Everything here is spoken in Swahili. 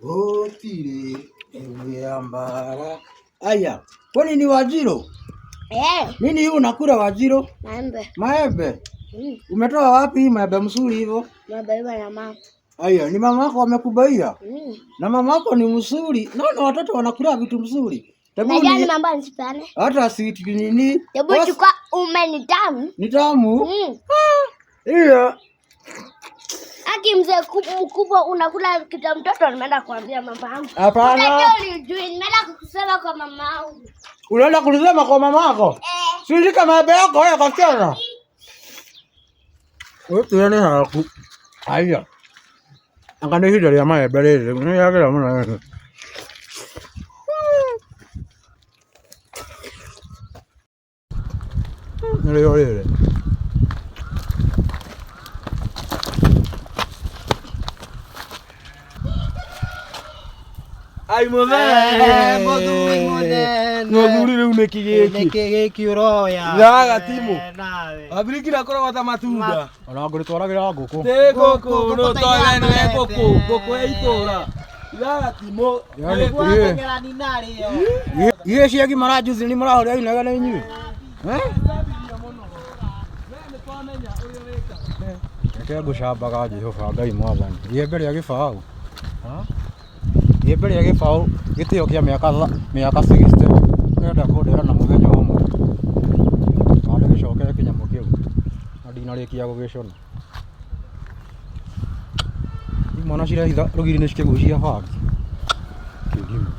Gotire mbara. Aya, kwani ni Wajiro? Nini hii unakula Wajiro? Maembe. Maembe? Umetoa wapi maembe mzuri hivyo? Nimebaiwa na mama. Aya, ni mama yako amekubaia? Na mama yako ni mzuri. Naona watoto wanakula vitu mzuri. Najani mambo nisipane. Hata sweet nini? Hebu chukua ni tamu. Ni tamu? Hiyo. Aki mzee mkubwa unakula kitu mtoto nimeenda kuambia mama yangu. Hapana. Nimeenda kukusema kwa mama yangu. Unaenda kulisema kwa mama yako? Sisi kama maembe yako haya kasiana. Wewe tuone hapo. Haya. Angani hili ya maembe lele. Unayagala mbona? Lele. Ai modern, moduri unekigeki uroya yaga timu abirikira korwa ta matunda ona ngori twaragira nguku te goko no toya ne goko eitora yaga timu ye ciagi marajuzi ni marahoria inaga na inyu Kaya gucambaga Jehova Ngai mwathani iembe ria gibau iembe ria gibau gitio kia miaka 60 nenda kundera na muthenya umwe kandi gicokere kinyamo kiu na ndinarikia gugicona imwana cirehitha rugiri ni cikigucia bangi kigima